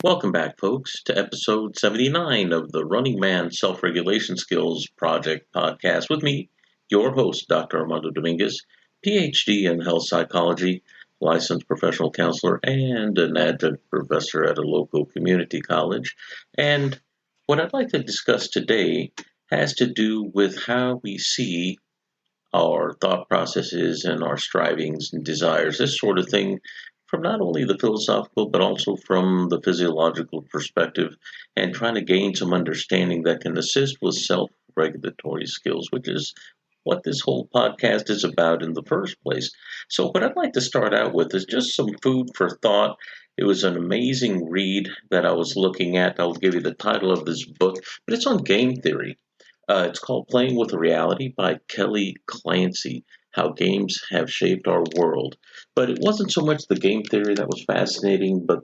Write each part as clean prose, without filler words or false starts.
Welcome back, folks, to episode 79 of the Running Man Self Regulation Skills Project podcast with me, your host, Dr. Armando Dominguez, PhD in health psychology, licensed professional counselor, and an adjunct professor at a local community college. And what I'd like to discuss today has to do with how we see our thought processes and our strivings and desires, this sort of thing, from not only the philosophical but also from the physiological perspective, and trying to gain some understanding that can assist with self regulatory skills, which is what this whole podcast is about in the first place. So, what I'd like to start out with is just some food for thought. It was an amazing read that I was looking at. I'll give you the title of this book, but it's on game theory. It's called Playing with Reality by Kelly Clancy, How Games Have Shaped Our World. But it wasn't so much the game theory that was fascinating, but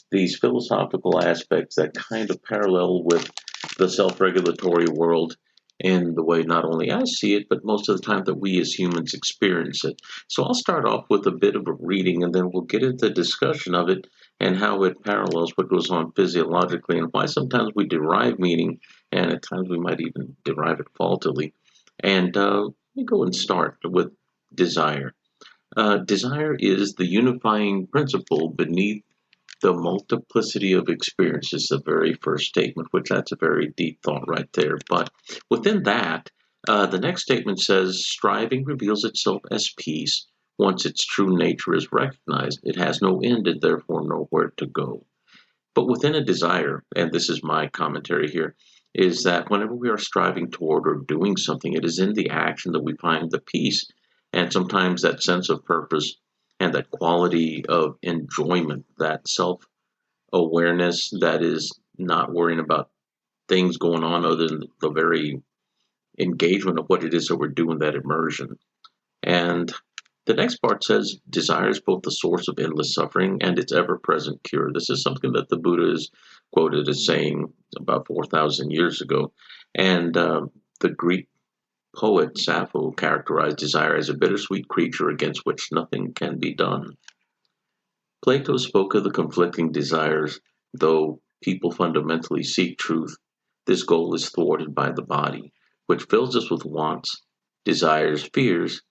these philosophical aspects that kind of parallel with the self-regulatory world in the way not only I see it, but most of the time that we as humans experience it. So I'll start off with a bit of a reading, and then we'll get into discussion of it and how it parallels what goes on physiologically and why sometimes we derive meaning and at times we might even derive it faultily. And let me go and start with desire. Desire is the unifying principle beneath the multiplicity of experiences, the very first statement, which that's a very deep thought right there. But within that, the next statement says, striving reveals itself as peace once its true nature is recognized. It has no end and therefore nowhere to go. But within a desire, and this is my commentary here, is that whenever we are striving toward or doing something, it is in the action that we find the peace and sometimes that sense of purpose and that quality of enjoyment, that self awareness that is not worrying about things going on other than the very engagement of what it is that we're doing, that immersion. And the next part says desire is both the source of endless suffering and its ever present cure. This is something that the Buddha is quoted as saying about 4,000 years ago. And the Greek poet Sappho characterized desire as a bittersweet creature against which nothing can be done. Plato spoke of the conflicting desires, though people fundamentally seek truth. This goal is thwarted by the body, which fills us with wants, desires, fears,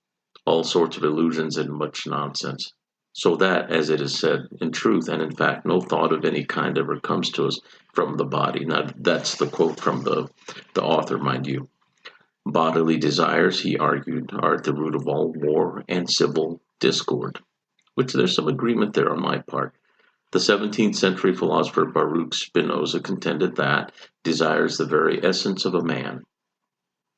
all sorts of illusions and much nonsense. So that, as it is said, in truth and in fact, no thought of any kind ever comes to us from the body. Now, that's the quote from the author, mind you. Bodily desires, he argued, are at the root of all war and civil discord, which there's some agreement there on my part. The 17th century philosopher Baruch Spinoza contended that desire is the very essence of a man.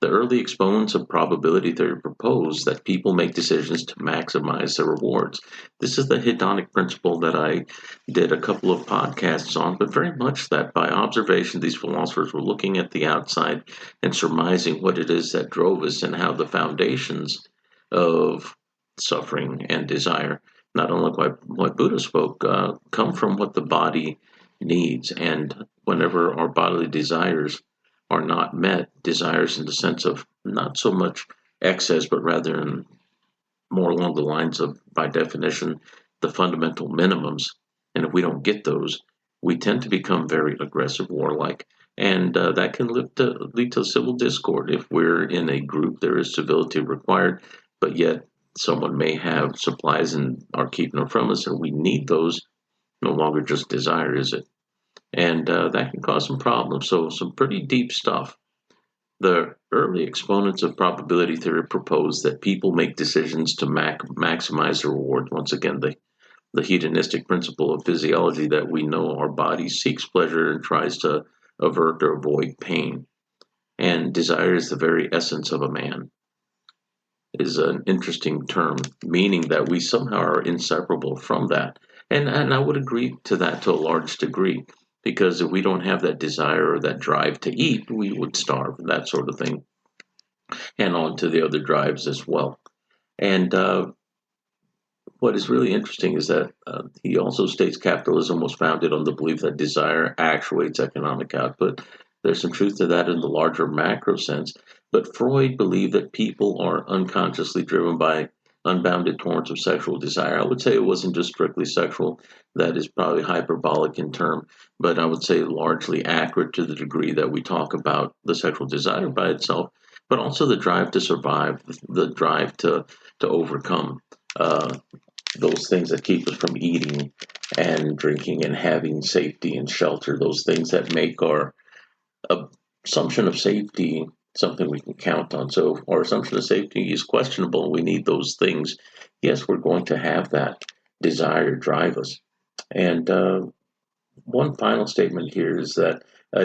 The early exponents of probability theory proposed that people make decisions to maximize their rewards. This is the hedonic principle that I did a couple of podcasts on, but very much that by observation, these philosophers were looking at the outside and surmising what it is that drove us and how the foundations of suffering and desire, not only what Buddha spoke, come from what the body needs. And whenever our bodily desires are not met, desires in the sense of not so much excess, but rather more along the lines of, by definition, the fundamental minimums. And if we don't get those, we tend to become very aggressive, warlike, and that can lead to civil discord. If we're in a group, there is civility required, but yet someone may have supplies and are keeping them from us, and we need those. No longer just desire, is it? And that can cause some problems. So some pretty deep stuff. The early exponents of probability theory proposed that people make decisions to maximize their reward. Once again, the hedonistic principle of physiology that we know our body seeks pleasure and tries to avert or avoid pain. And desire is the very essence of a man. Is an interesting term, meaning that we somehow are inseparable from that. And I would agree to that to a large degree, because if we don't have that desire or that drive to eat, we would starve, that sort of thing, and on to the other drives as well. And what is really interesting is that he also states capitalism was founded on the belief that desire actuates economic output. There's some truth to that in the larger macro sense, but Freud believed that people are unconsciously driven by unbounded torrents of sexual desire. I would say it wasn't just strictly sexual. That is probably hyperbolic in term, but I would say largely accurate to the degree that we talk about the sexual desire by itself, but also the drive to survive, the drive to overcome uh, those things that keep us from eating and drinking and having safety and shelter, those things that make our assumption of safety something we can count on. So if our assumption of safety is questionable, we need those things. Yes, we're going to have that desire drive us. And one final statement here is that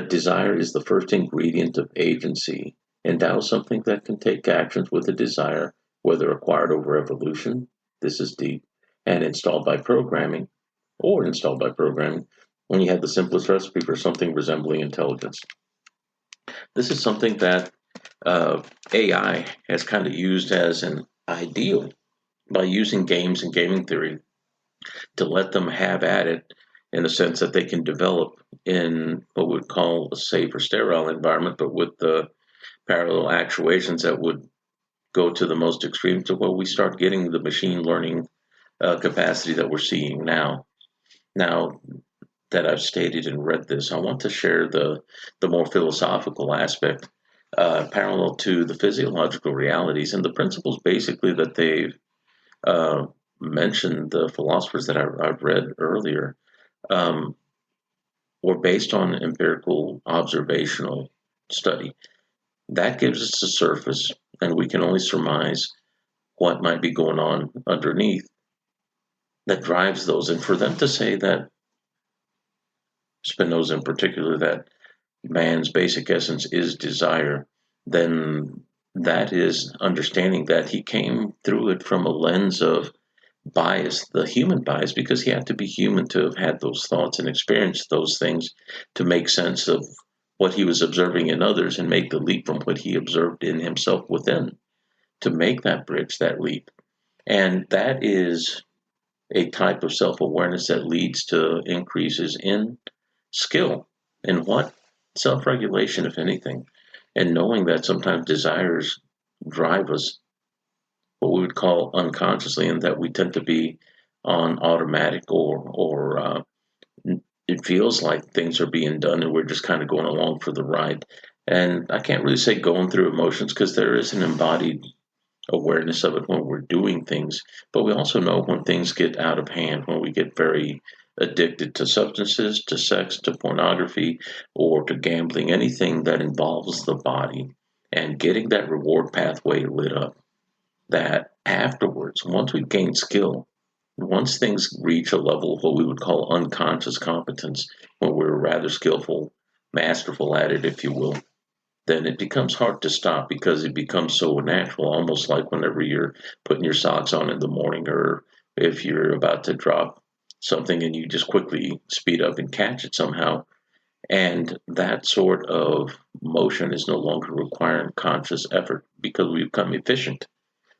desire is the first ingredient of agency. Endow something that can take actions with a desire, whether acquired over evolution, this is deep, and installed by programming, or installed by programming, when you have the simplest recipe for something resembling intelligence. This is something that AI has kind of used as an ideal by using games and gaming theory to let them have at it in the sense that they can develop in what we would call a safe or sterile environment, but with the parallel actuations that would go to the most extreme to where we start getting the machine learning capacity that we're seeing now. Now that I've stated and read this, I want to share the more philosophical aspect parallel to the physiological realities and the principles basically that they've uh, mentioned, the philosophers that I've read earlier, um, were based on empirical observational study. That gives us the surface, and we can only surmise what might be going on underneath that drives those. And for them to say that, Spinoza in particular, that man's basic essence is desire, then that is understanding that he came through it from a lens of bias, the human bias, because he had to be human to have had those thoughts and experienced those things to make sense of what he was observing in others and make the leap from what he observed in himself within to make that bridge, that leap. And that is a type of self awareness that leads to increases in skill. In what? Self regulation, if anything. And knowing that sometimes desires drive us what we would call unconsciously, and that we tend to be on automatic, or it feels like things are being done and we're just kind of going along for the ride. And I can't really say going through emotions because there is an embodied awareness of it when we're doing things, but we also know when things get out of hand, when we get very addicted to substances, to sex, to pornography, or to gambling, anything that involves the body, and getting that reward pathway lit up. That afterwards, once we gain skill, once things reach a level of what we would call unconscious competence, when we're rather skillful, masterful at it, if you will, then it becomes hard to stop because it becomes so natural, almost like whenever you're putting your socks on in the morning, or if you're about to drop something and you just quickly speed up and catch it somehow. And that sort of motion is no longer requiring conscious effort because we become efficient.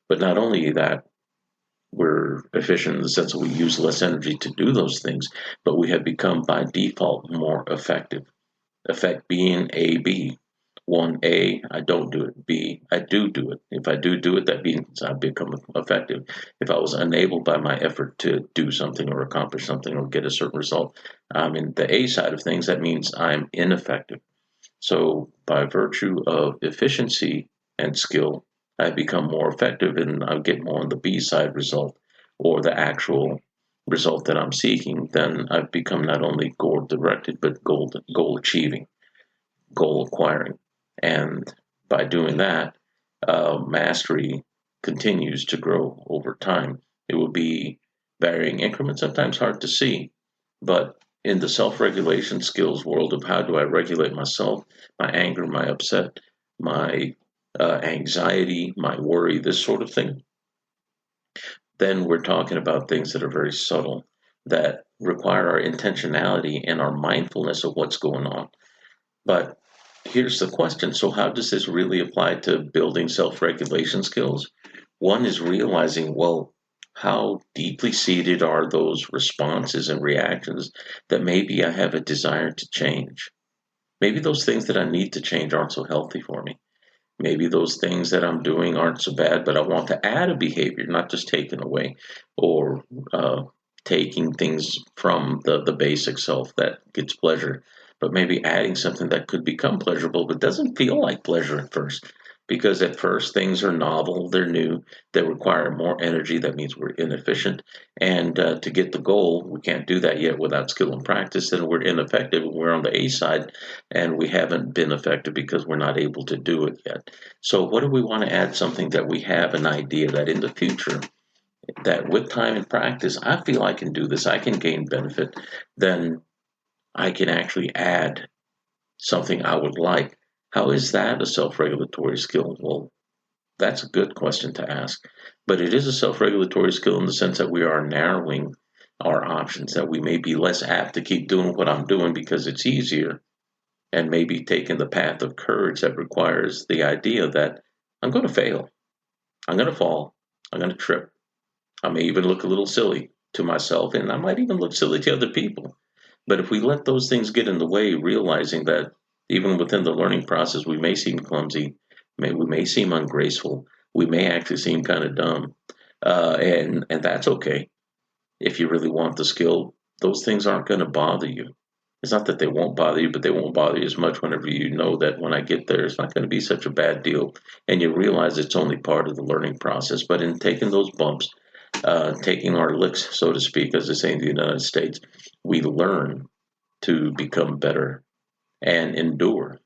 But not only that, we're efficient in the sense that we use less energy to do those things, but we have become by default more effective. Effect being A, B. One, A, I don't do it. B, I do it. If I do it, that means I've become effective. If I was unable by my effort to do something or accomplish something or get a certain result, I'm in the A side of things, that means I'm ineffective. So by virtue of efficiency and skill, I become more effective and I get more on the B side result, or the actual result that I'm seeking. Then I've become not only goal directed, but goal achieving, goal acquiring. And by doing that, mastery continues to grow over time. It will be varying increments, sometimes hard to see, but in the self-regulation skills world of how do I regulate myself, my anger, my upset, my anxiety, my worry, this sort of thing, then we're talking about things that are very subtle that require our intentionality and our mindfulness of what's going on. But here's the question. So, how does this really apply to building self regulation skills? One is realizing, well, how deeply seated are those responses and reactions that maybe I have a desire to change? Maybe those things that I need to change aren't so healthy for me. Maybe those things that I'm doing aren't so bad, but I want to add a behavior, not just taking away or taking things from the basic self that gets pleasure, but maybe adding something that could become pleasurable but doesn't feel like pleasure at first. Because at first things are novel, they're new, they require more energy. That means we're inefficient. And to get the goal, we can't do that yet without skill and practice, and we're ineffective. We're on the A side, and we haven't been effective because we're not able to do it yet. So what do we want to add? Something that we have an idea that in the future, that with time and practice, I feel I can do this, I can gain benefit, then I can actually add something I would like. How is that a self-regulatory skill? Well, that's a good question to ask. But it is a self-regulatory skill in the sense that we are narrowing our options, that we may be less apt to keep doing what I'm doing because it's easier, and maybe taking the path of courage that requires the idea that I'm going to fail, I'm going to fall, I'm going to trip. I may even look a little silly to myself, and I might even look silly to other people. But if we let those things get in the way, realizing that even within the learning process, we may seem clumsy, we may seem ungraceful, we may actually seem kind of dumb, and that's okay. If you really want the skill, those things aren't going to bother you. It's not that they won't bother you, but they won't bother you as much whenever you know that when I get there, it's not going to be such a bad deal. And you realize it's only part of the learning process. But in taking those bumps, taking our licks, so to speak, as they say in the United States, we learn to become better and endure,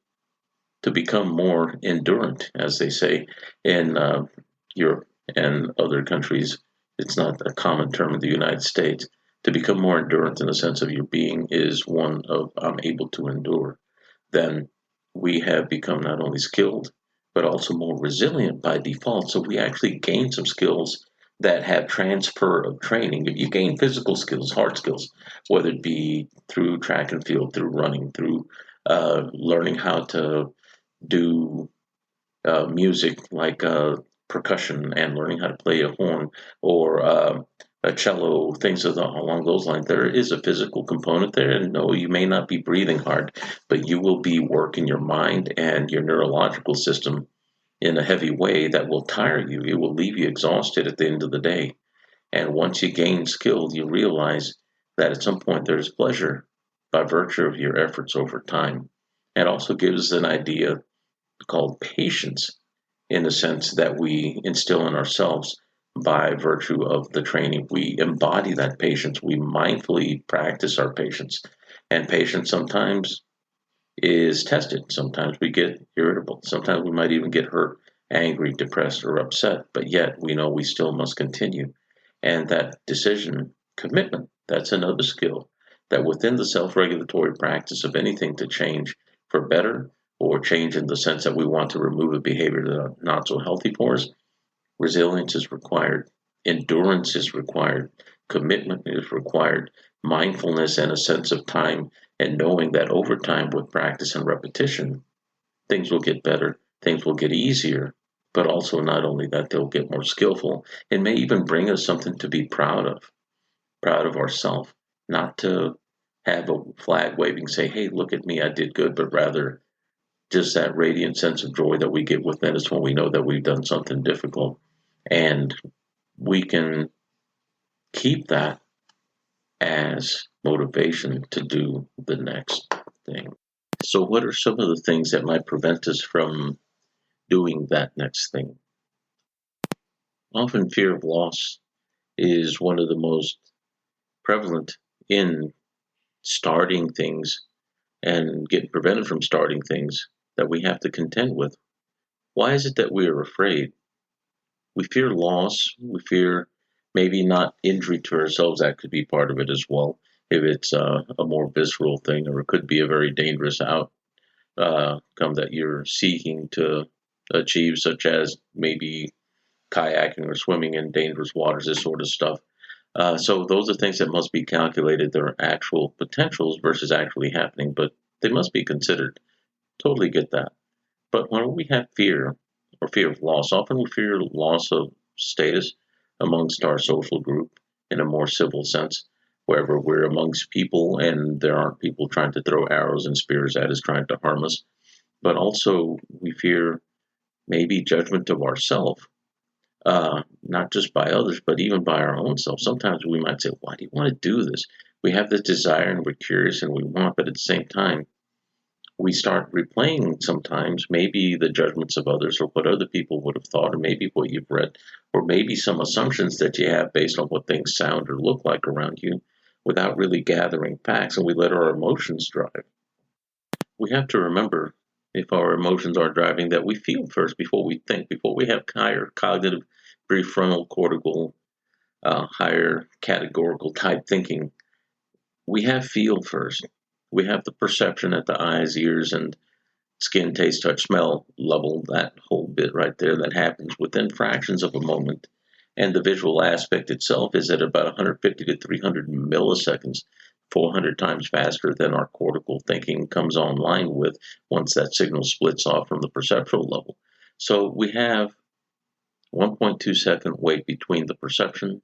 to become more endurant, as they say in Europe and other countries. It's not a common term in the United States. To become more endurant in the sense of your being is one of I'm able to endure. Then we have become not only skilled, but also more resilient by default. So we actually gain some skills that have transfer of training. You gain physical skills, hard skills, whether it be through track and field, through running, through learning how to do music like percussion and learning how to play a horn or a cello, things along those lines. There is a physical component there, and no, you may not be breathing hard, but you will be working your mind and your neurological system in a heavy way that will tire you. It will leave you exhausted at the end of the day. And once you gain skill, you realize that at some point there's pleasure by virtue of your efforts over time. It also gives an idea called patience in the sense that we instill in ourselves by virtue of the training. We embody that patience. We mindfully practice our patience. And patience sometimes is tested. Sometimes we get irritable. Sometimes we might even get hurt, angry, depressed, or upset. But yet we know we still must continue. And that decision, commitment, that's another skill that within the self-regulatory practice of anything to change for better or change in the sense that we want to remove a behavior that's not so healthy for us, resilience is required, endurance is required, commitment is required, mindfulness and a sense of time and knowing that over time with practice and repetition, things will get better, things will get easier, but also not only that, they'll get more skillful. It may even bring us something to be proud of ourselves, not to have a flag waving, say, hey, look at me, I did good, but rather just that radiant sense of joy that we get within us when we know that we've done something difficult. And we can keep that as motivation to do the next thing. So, what are some of the things that might prevent us from doing that next thing? Often, fear of loss is one of the most prevalent in starting things and getting prevented from starting things that we have to contend with. Why is it that we are afraid? We fear loss. We fear maybe not injury to ourselves. That could be part of it as well, if it's a more visceral thing, or it could be a very dangerous outcome that you're seeking to achieve, such as maybe kayaking or swimming in dangerous waters, this sort of stuff. So those are things that must be calculated. There are actual potentials versus actually happening, but they must be considered. Totally get that. But when we have fear or fear of loss, often we fear loss of status amongst our social group in a more civil sense, wherever we're amongst people and there aren't people trying to throw arrows and spears at us, trying to harm us. But also we fear maybe judgment of ourselves, not just by others, but even by our own self. Sometimes we might say, why do you want to do this? We have this desire and we're curious and we want, but at the same time, we start replaying sometimes maybe the judgments of others or what other people would have thought, or maybe what you've read, or maybe some assumptions that you have based on what things sound or look like around you without really gathering facts, and we let our emotions drive. We have to remember, if our emotions are driving, that we feel first before we think, before we have higher cognitive prefrontal cortical, higher categorical type thinking. We have feel first. We have the perception at the eyes, ears, and skin, taste, touch, smell level, that whole bit right there that happens within fractions of a moment. And the visual aspect itself is at about 150 to 300 milliseconds, 400 times faster than our cortical thinking comes online with once that signal splits off from the perceptual level. So we have 1.2-second wait between the perception,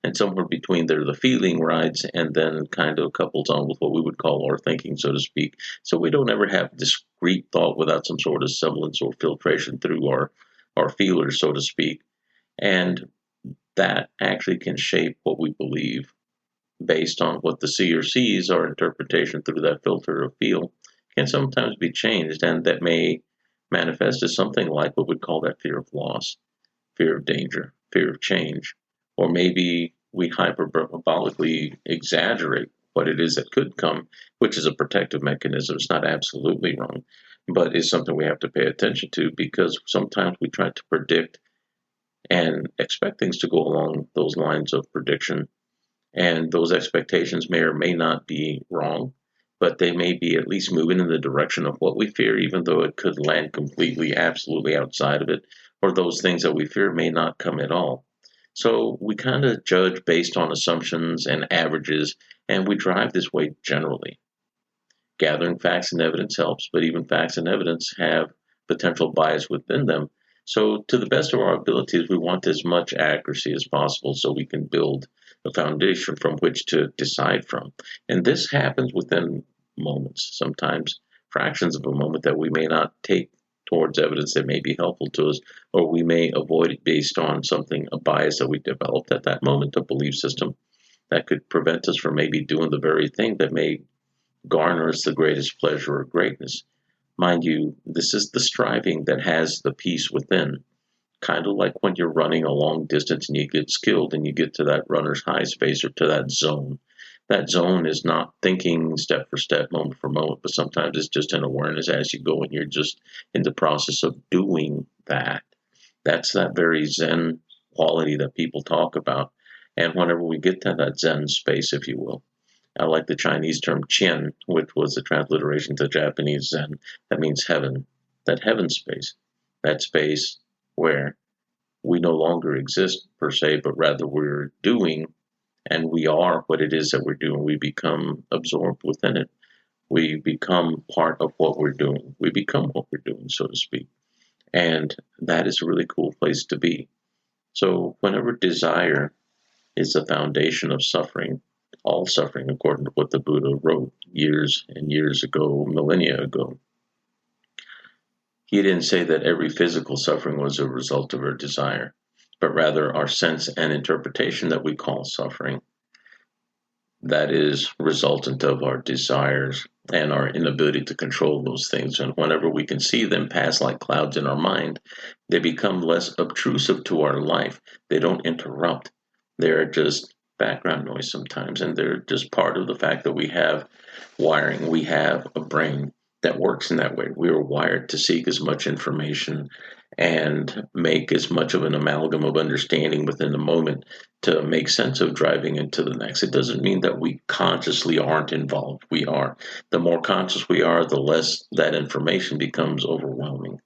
and somewhere between there the feeling rides, and then kind of couples on with what we would call our thinking, so to speak. So we don't ever have discrete thought without some sort of semblance or filtration through our feelers, so to speak. And that actually can shape what we believe based on what the seer sees. Our interpretation through that filter of feel can sometimes be changed, and that may manifest as something like what we'd call that fear of loss, fear of danger, fear of change, or maybe we hyperbolically exaggerate what it is that could come, which is a protective mechanism. It's not absolutely wrong, but it's something we have to pay attention to, because sometimes we try to predict and expect things to go along those lines of prediction, and those expectations may or may not be wrong, but they may be at least moving in the direction of what we fear, even though it could land completely, absolutely outside of it, or those things that we fear may not come at all. So we kind of judge based on assumptions and averages, and we drive this way generally. Gathering facts and evidence helps, but even facts and evidence have potential bias within them. So, to the best of our abilities, we want as much accuracy as possible so we can build a foundation from which to decide from. And this happens within moments, sometimes fractions of a moment, that we may not take towards evidence that may be helpful to us, or we may avoid it based on something, a bias that we developed at that moment, a belief system that could prevent us from maybe doing the very thing that may garner us the greatest pleasure or greatness. Mind you, this is the striving that has the peace within. Kind of like when you're running a long distance and you get skilled and you get to that runner's high space, or to that zone. That zone is not thinking step for step, moment for moment, but sometimes it's just an awareness as you go and you're just in the process of doing that. That's that very Zen quality that people talk about. And whenever we get to that Zen space, if you will, I like the Chinese term Qian, which was a transliteration to Japanese Zen. That means heaven. That heaven space. That space where we no longer exist per se, but rather we're doing, and we are what it is that we're doing. We become absorbed within it. We become part of what we're doing. We become what we're doing, so to speak. And that is a really cool place to be. So whenever desire is the foundation of suffering, all suffering, according to what the Buddha wrote years and years ago, millennia ago. He didn't say that every physical suffering was a result of our desire, but rather our sense and interpretation that we call suffering, that is resultant of our desires and our inability to control those things. And whenever we can see them pass like clouds in our mind, they become less obtrusive to our life. They don't interrupt. They're just background noise sometimes, and they're just part of the fact that we have wiring. We have a brain that works in that way. We are wired to seek as much information and make as much of an amalgam of understanding within the moment to make sense of driving into the next. It doesn't mean that we consciously aren't involved. We are. The more conscious we are, the less that information becomes overwhelming.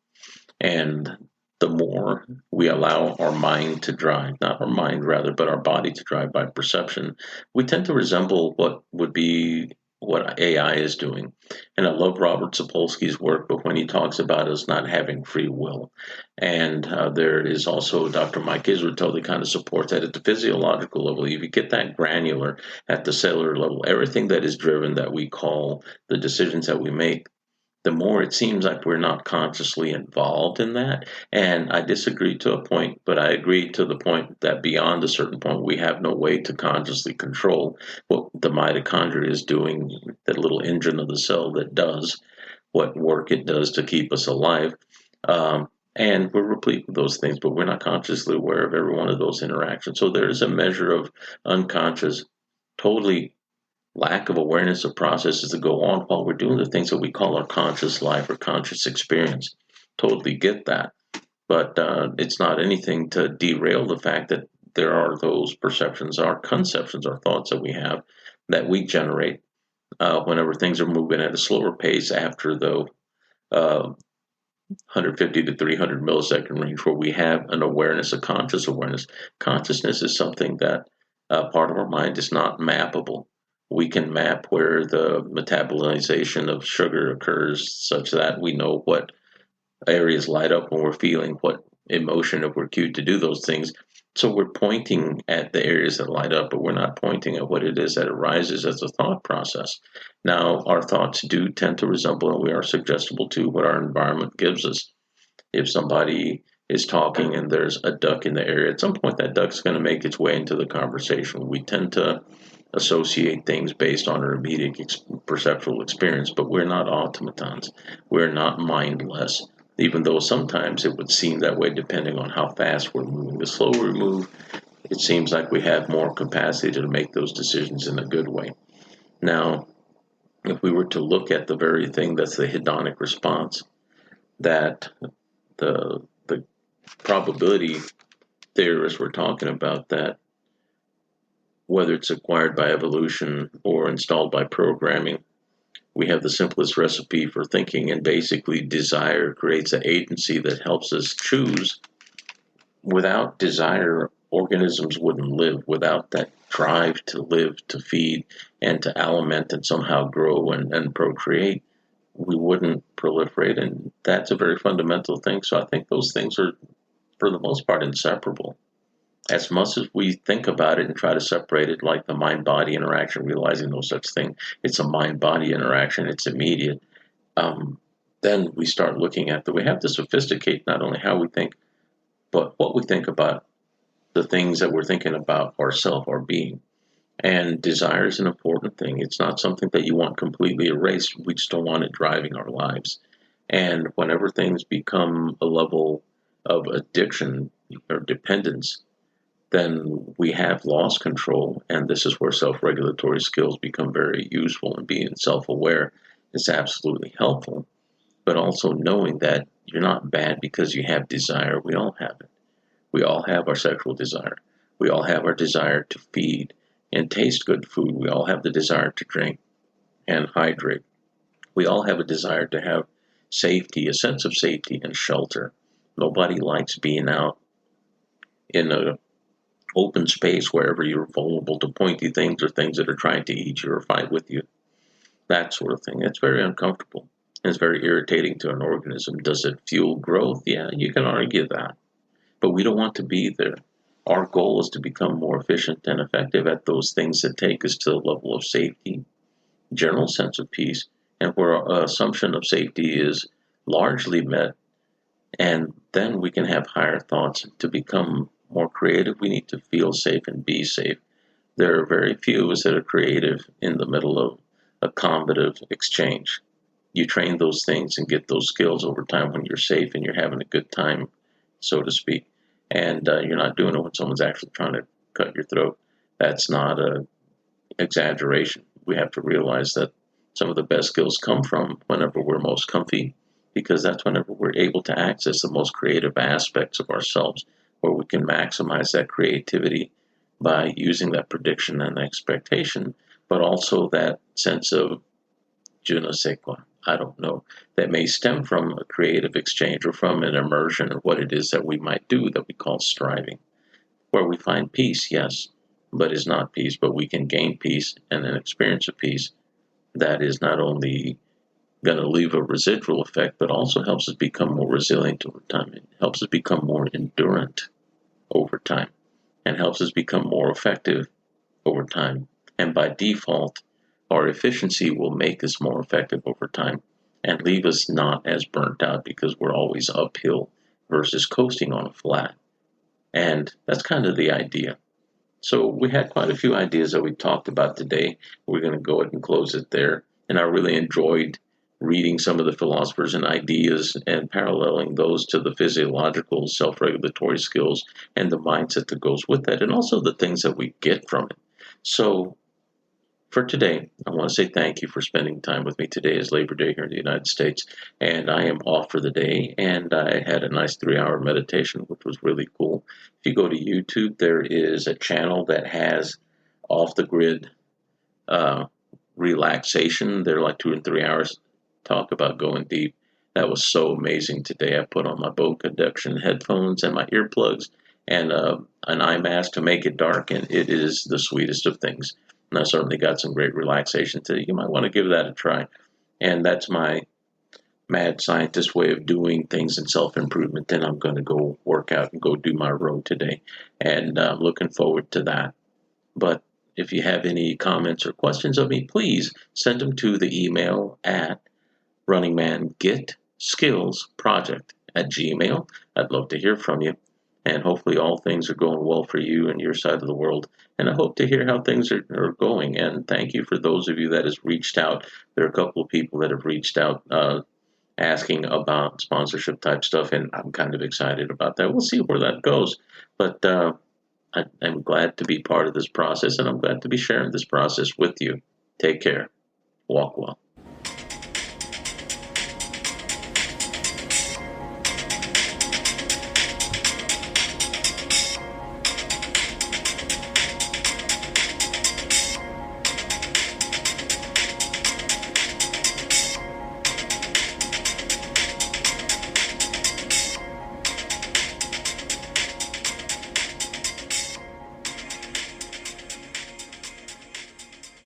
And the more we allow our mind to drive, not our mind rather, but our body to drive by perception, we tend to resemble what would be what AI is doing. And I love Robert Sapolsky's work, but when he talks about us not having free will, and there is also Dr. Mike Israel that kind of supports that at the physiological level. If you get that granular at the cellular level, everything that is driven that we call the decisions that we make, the more it seems like we're not consciously involved in that. And I disagree to a point, but I agree to the point that beyond a certain point, we have no way to consciously control what the mitochondria is doing, that little engine of the cell that does what work it does to keep us alive. And we're replete with those things, but we're not consciously aware of every one of those interactions. So there is a measure of unconscious, totally lack of awareness of processes that go on while we're doing the things that we call our conscious life or conscious experience. Totally get that. But it's not anything to derail the fact that there are those perceptions, our conceptions, our thoughts that we have that we generate whenever things are moving at a slower pace after the 150 to 300 millisecond range, where we have an awareness, a conscious awareness. Consciousness is something that part of our mind is not mappable. We can map where the metabolization of sugar occurs such that we know what areas light up when we're feeling what emotion if we're cued to do those things. So we're pointing at the areas that light up, but we're not pointing at what it is that arises as a thought process. Now, our thoughts do tend to resemble, and we are suggestible to what our environment gives us. If somebody is talking and there's a duck in the area, at some point that duck's going to make its way into the conversation. We tend to associate things based on our immediate perceptual experience, but we're not automatons. We're not mindless, even though sometimes it would seem that way depending on how fast we're moving. The slower we move, it seems like we have more capacity to make those decisions in a good way. Now, if we were to look at the very thing that's the hedonic response, that the probability theorists were talking about, that whether it's acquired by evolution or installed by programming, we have the simplest recipe for thinking, and basically desire creates an agency that helps us choose. Without desire, organisms wouldn't live. Without that drive to live, to feed, and to aliment and somehow grow and procreate, we wouldn't proliferate. And that's a very fundamental thing. So I think those things are, for the most part, inseparable. As much as we think about it and try to separate it, like the mind-body interaction, realizing no such thing, it's a mind-body interaction, it's immediate. Then we start looking at that we have to sophisticate not only how we think, but what we think about the things that we're thinking about ourselves, our being. And desire is an important thing. It's not something that you want completely erased. We just don't want it driving our lives. And whenever things become a level of addiction or dependence, then we have lost control. And this is where self-regulatory skills become very useful, and being self-aware is absolutely helpful. But also knowing that you're not bad because you have desire. We all have it. We all have our sexual desire. We all have our desire to feed and taste good food. We all have the desire to drink and hydrate. We all have a desire to have safety, a sense of safety and shelter. Nobody likes being out in an open space wherever you're vulnerable to pointy things or things that are trying to eat you or fight with you. That sort of thing. It's very uncomfortable. It's very irritating to an organism. Does it fuel growth? Yeah, you can argue that. But we don't want to be there. Our goal is to become more efficient and effective at those things that take us to the level of safety, general sense of peace, and where our assumption of safety is largely met. And then we can have higher thoughts. To become more creative, we need to feel safe and be safe. There are very few of us that are creative in the middle of a combative exchange. You train those things and get those skills over time when you're safe and you're having a good time, so to speak. And you're not doing it when someone's actually trying to cut your throat. That's not an exaggeration. We have to realize that some of the best skills come from whenever we're most comfy, because that's whenever we're able to access the most creative aspects of ourselves, where we can maximize that creativity by using that prediction and expectation, but also that sense of je ne sais quoi, I don't know, that may stem from a creative exchange or from an immersion of what it is that we might do that we call striving, where we find peace, yes, but is not peace, but we can gain peace and an experience of peace that is not only going to leave a residual effect, but also helps us become more resilient over time. It helps us become more endurant over time and helps us become more effective over time. And by default, our efficiency will make us more effective over time. and leave us not as burnt out because we're always uphill versus coasting on a flat. And that's kind of the idea. So we had quite a few ideas that we talked about today. We're going to go ahead and close it there. And I really enjoyed reading some of the philosophers and ideas and paralleling those to the physiological self-regulatory skills and the mindset that goes with that, and also the things that we get from it. So for today, I want to say thank you for spending time with me. Today is Labor Day here in the United States, and I am off for the day, and I had a nice 3-hour meditation, which was really cool. If you go to YouTube, there is a channel that has off-the-grid uh, relaxation. They're like 2 and 3 hours, talk about going deep. That was so amazing today. I put on my bone conduction headphones and my earplugs and an eye mask to make it dark, and it is the sweetest of things. And I certainly got some great relaxation today. You might want to give that a try. And that's my mad scientist way of doing things in self-improvement. Then I'm going to go work out and go do my row today. And I'm looking forward to that. But if you have any comments or questions of me, please send them to the email at runningmangetskillsproject@gmail. I'd love to hear from you. And hopefully all things are going well for you and your side of the world. And I hope to hear how things are going. And thank you for those of you that has reached out. There are a couple of people that have reached out asking about sponsorship type stuff, and I'm kind of excited about that. We'll see where that goes. But I'm glad to be part of this process, and I'm glad to be sharing this process with you. Take care. Walk well.